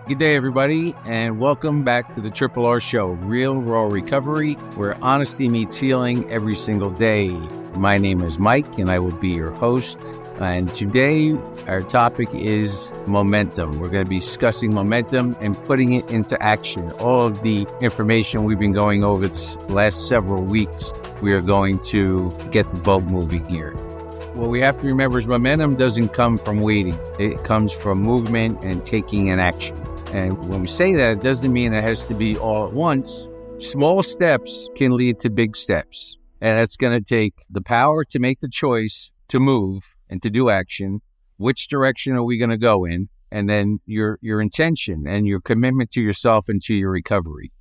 Good day, everybody, and welcome back to the RRR Show, Real Raw Recovery, where honesty meets healing every single day. My name is Mike, and I will be your host. And today, our topic is momentum. We're going to be discussing momentum and putting it into action. All of the information we've been going over the last several weeks, we are going to get the boat moving here. What we have to remember is momentum doesn't come from waiting. It comes from movement and taking an action. And when we say that, it doesn't mean it has to be all at once. Small steps can lead to big steps. And that's going to take the power to make the choice to move and to do action. Which direction are we going to go in? And then your intention and your commitment to yourself and to your recovery.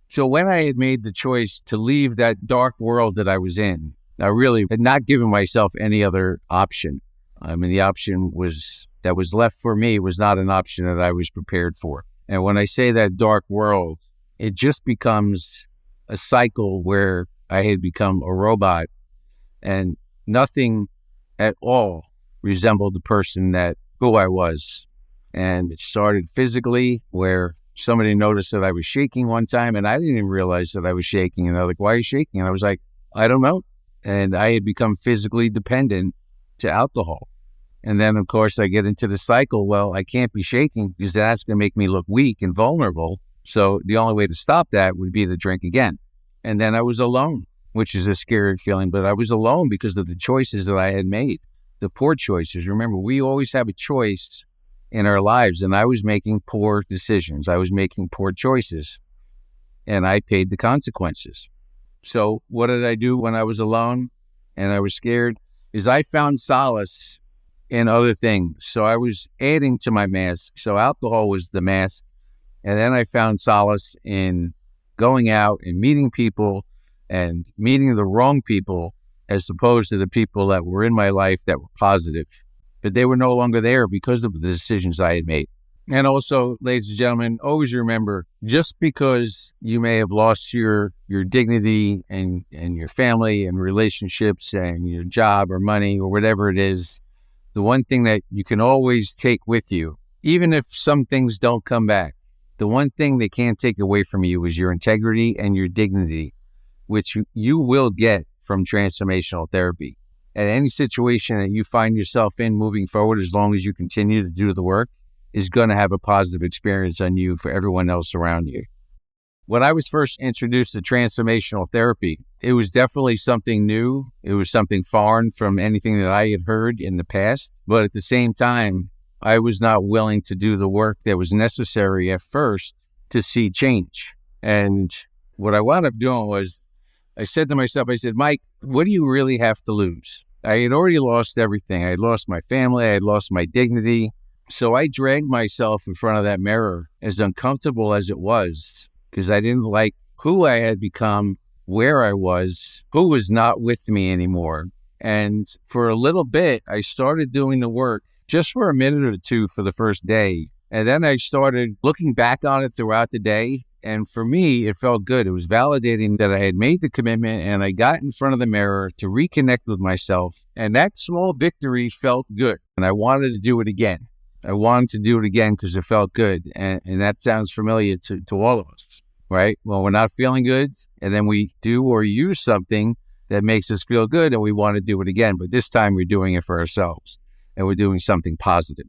So when I had made the choice to leave that dark world that I was in, I really had not given myself any other option. The option that was left for me was not an option that I was prepared for. And when I say that dark world, it just becomes a cycle where I had become a robot and nothing at all resembled the person who I was. And it started physically, where somebody noticed that I was shaking one time, and I didn't even realize that I was shaking. And they're like, "Why are you shaking?" And I was like, "I don't know." And I had become physically dependent to alcohol. And then, of course, I get into the cycle. Well, I can't be shaking because that's going to make me look weak and vulnerable. So the only way to stop that would be to drink again. And then I was alone, which is a scary feeling. But I was alone because of the choices that I had made, the poor choices. Remember, we always have a choice in our lives. And I was making poor decisions. I was making poor choices. And I paid the consequences. So what did I do when I was alone and I was scared? Is I found solace in other things. So I was adding to my mask. So alcohol was the mask. And then I found solace in going out and meeting people and meeting the wrong people as opposed to the people that were in my life that were positive. But they were no longer there because of the decisions I had made. And also, ladies and gentlemen, always remember, just because you may have lost your dignity and your family and relationships and your job or money or whatever it is, the one thing that you can always take with you, even if some things don't come back, the one thing they can't take away from you is your integrity and your dignity, which you will get from transformational therapy. And any situation that you find yourself in moving forward, as long as you continue to do the work, is going to have a positive experience on you for everyone else around you. When I was first introduced to transformational therapy, it was definitely something new. It was something foreign from anything that I had heard in the past. But at the same time, I was not willing to do the work that was necessary at first to see change. And what I wound up doing was, I said to myself, Mike, what do you really have to lose? I had already lost everything. I had lost my family. I had lost my dignity. So I dragged myself in front of that mirror, as uncomfortable as it was, because I didn't like who I had become, where I was, who was not with me anymore. And for a little bit, I started doing the work just for a minute or two for the first day. And then I started looking back on it throughout the day. And for me, it felt good. It was validating that I had made the commitment and I got in front of the mirror to reconnect with myself. And that small victory felt good. And I wanted to do it again. I wanted to do it again because it felt good. And that sounds familiar to all of us, right? Well, we're not feeling good, and then we do or use something that makes us feel good, and we want to do it again. But this time we're doing it for ourselves, and we're doing something positive.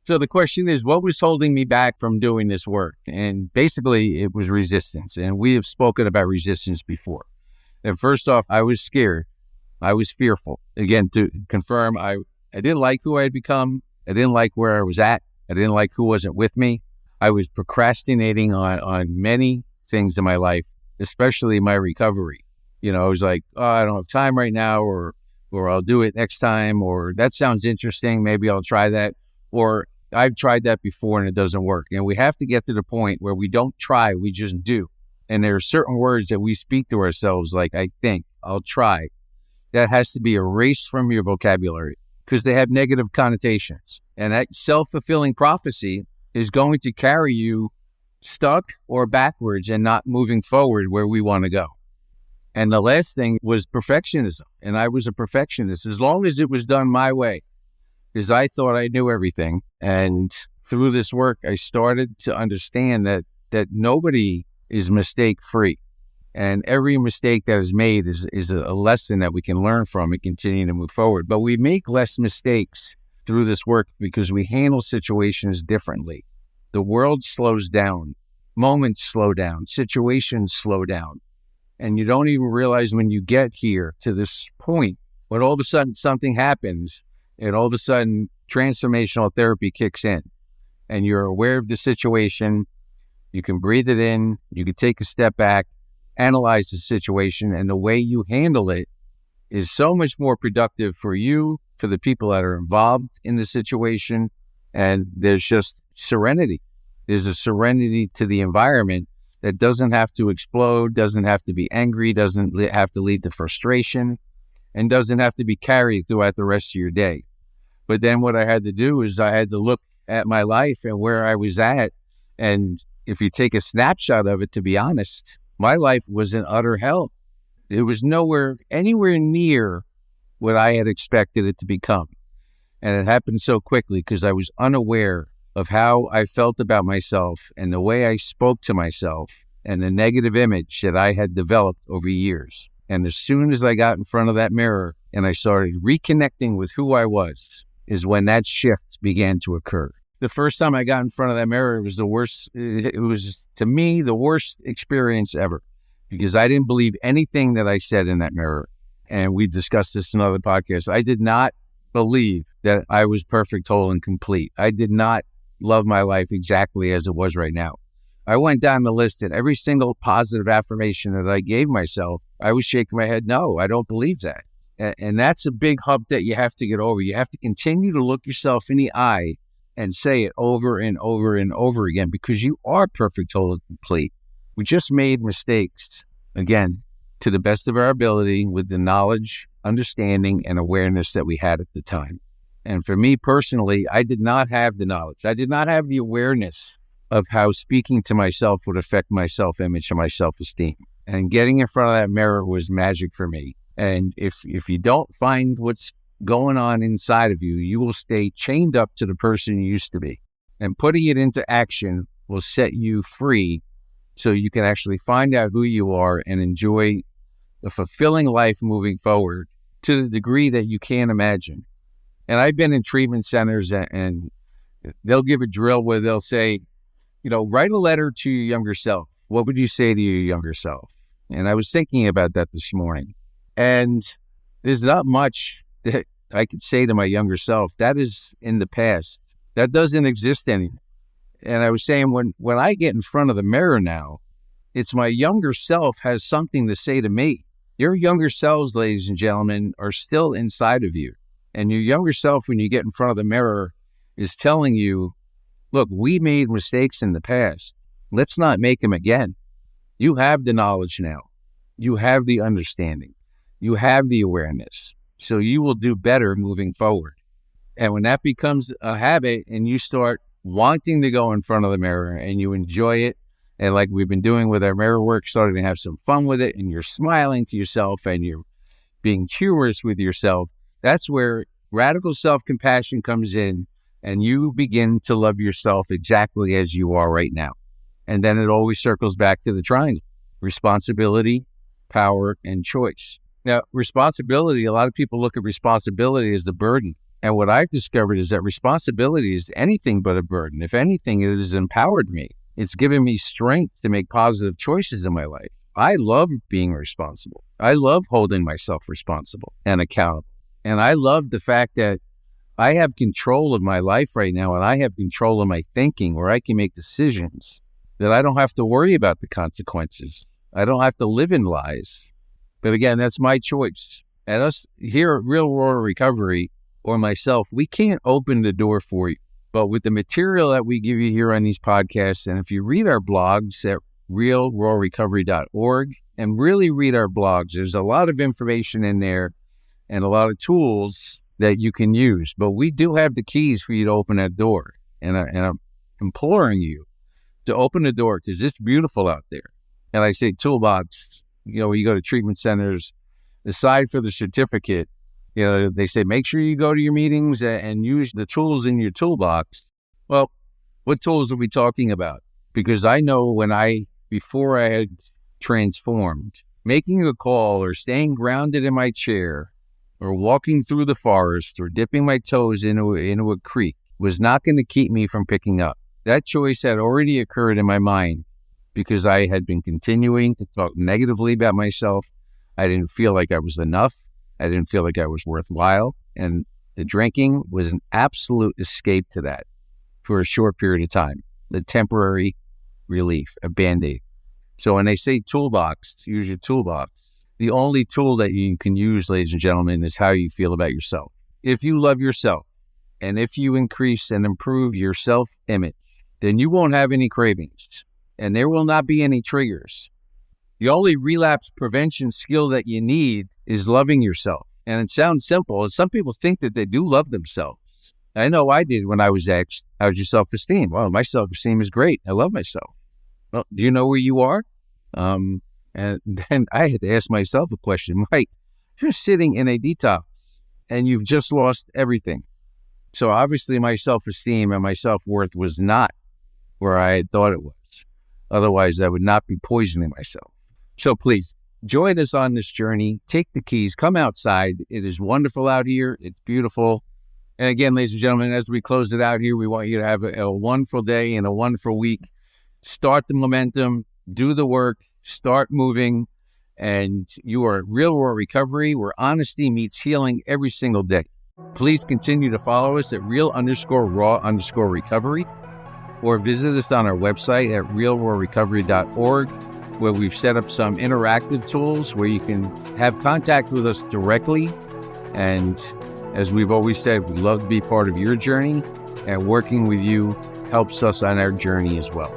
So the question is, what was holding me back from doing this work? And basically, it was resistance. And we have spoken about resistance before. And first off, I was scared. I was fearful. Again, to confirm, I didn't like who I had become. I didn't like where I was at. I didn't like who wasn't with me. I was procrastinating on many things in my life, especially my recovery. I was like, oh, I don't have time right now, or I'll do it next time, or that sounds interesting. Maybe I'll try that. Or I've tried that before and it doesn't work. And we have to get to the point where we don't try, we just do. And there are certain words that we speak to ourselves, like, I think, I'll try. That has to be erased from your vocabulary, because they have negative connotations. And that self-fulfilling prophecy is going to carry you stuck or backwards and not moving forward where we want to go. And the last thing was perfectionism. And I was a perfectionist as long as it was done my way, because I thought I knew everything. And through this work, I started to understand that nobody is mistake-free. And every mistake that is made is a lesson that we can learn from and continue to move forward. But we make less mistakes through this work because we handle situations differently. The world slows down. Moments slow down. Situations slow down. And you don't even realize when you get here to this point, when all of a sudden something happens and all of a sudden transformational therapy kicks in and you're aware of the situation, you can breathe it in, you can take a step back, analyze the situation, and the way you handle it is so much more productive for you, for the people that are involved in the situation, and there's just serenity. There's a serenity to the environment that doesn't have to explode, doesn't have to be angry, doesn't have to lead to frustration, and doesn't have to be carried throughout the rest of your day. But then what I had to do is I had to look at my life and where I was at, and if you take a snapshot of it, to be honest, my life was in utter hell. It was anywhere near what I had expected it to become. And it happened so quickly because I was unaware of how I felt about myself and the way I spoke to myself and the negative image that I had developed over years. And as soon as I got in front of that mirror and I started reconnecting with who I was, is when that shift began to occur. The first time I got in front of that mirror, it was the worst. It was, to me, the worst experience ever because I didn't believe anything that I said in that mirror. And we discussed this in other podcasts. I did not believe that I was perfect, whole, and complete. I did not love my life exactly as it was right now. I went down the list and every single positive affirmation that I gave myself, I was shaking my head. No, I don't believe that. And that's a big hump that you have to get over. You have to continue to look yourself in the eye and say it over and over and over again because you are perfect, whole, and complete. We just made mistakes, again, to the best of our ability with the knowledge, understanding, and awareness that we had at the time. And for me personally, I did not have the knowledge. I did not have the awareness of how speaking to myself would affect my self-image and my self-esteem. And getting in front of that mirror was magic for me. And if you don't find what's going on inside of you, you will stay chained up to the person you used to be. And putting it into action will set you free so you can actually find out who you are and enjoy a fulfilling life moving forward to the degree that you can't imagine. And I've been in treatment centers and they'll give a drill where they'll say, write a letter to your younger self. What would you say to your younger self? And I was thinking about that this morning. And there's not much that I could say to my younger self. That is in the past. That doesn't exist anymore. And I was saying when I get in front of the mirror now, it's my younger self has something to say to me. Your younger selves, ladies and gentlemen, are still inside of you. And your younger self, when you get in front of the mirror, is telling you, look, we made mistakes in the past. Let's not make them again. You have the knowledge now. You have the understanding. You have the awareness. So you will do better moving forward. And when that becomes a habit and you start wanting to go in front of the mirror and you enjoy it, and like we've been doing with our mirror work, starting to have some fun with it, and you're smiling to yourself and you're being humorous with yourself, that's where radical self-compassion comes in and you begin to love yourself exactly as you are right now. And then it always circles back to the triangle: responsibility, power, and choice. Now, responsibility, a lot of people look at responsibility as a burden. And what I've discovered is that responsibility is anything but a burden. If anything, it has empowered me. It's given me strength to make positive choices in my life. I love being responsible. I love holding myself responsible and accountable. And I love the fact that I have control of my life right now, and I have control of my thinking where I can make decisions that I don't have to worry about the consequences. I don't have to live in lies. But again, that's my choice. And us here at Real Raw Recovery, or myself, we can't open the door for you. But with the material that we give you here on these podcasts, and if you read our blogs at realrawrecovery.org and really read our blogs, there's a lot of information in there and a lot of tools that you can use. But we do have the keys for you to open that door. And I'm imploring you to open the door because it's beautiful out there. And I say toolbox, when you go to treatment centers, aside for the certificate, they say, make sure you go to your meetings and use the tools in your toolbox. Well, What tools are we talking about? Because I know before I had transformed, making a call or staying grounded in my chair or walking through the forest or dipping my toes into a creek was not going to keep me from picking up. That choice had already occurred in my mind because I had been continuing to talk negatively about myself. I didn't feel like I was enough. I didn't feel like I was worthwhile. And the drinking was an absolute escape to that for a short period of time, the temporary relief, a Band-Aid. So when they say toolbox, use your toolbox. The only tool that you can use, ladies and gentlemen, is how you feel about yourself. If you love yourself and if you increase and improve your self-image, then you won't have any cravings and there will not be any triggers. The only relapse prevention skill that you need is loving yourself. And it sounds simple. And some people think that they do love themselves. I know I did when I was asked, how's your self-esteem? Well, my self-esteem is great. I love myself. Well, do you know where you are? And then I had to ask myself a question. Mike, you're sitting in a detox and you've just lost everything. So obviously my self-esteem and my self-worth was not where I had thought it was. Otherwise, I would not be poisoning myself. So please, join us on this journey. Take the keys. Come outside. It is wonderful out here. It's beautiful. And again, ladies and gentlemen, as we close it out here, we want you to have a wonderful day and a wonderful week. Start the momentum. Do the work. Start moving. And you are at Real Raw Recovery, where honesty meets healing every single day. Please continue to follow us at real_raw_recovery or visit us on our website at realrawrecovery.org, where we've set up some interactive tools where you can have contact with us directly. And as we've always said, we'd love to be part of your journey, and working with you helps us on our journey as well.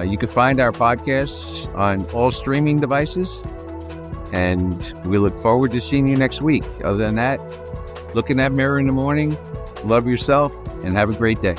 You can find our podcasts on all streaming devices, and we look forward to seeing you next week. Other than that, look in that mirror in the morning, love yourself, and have a great day.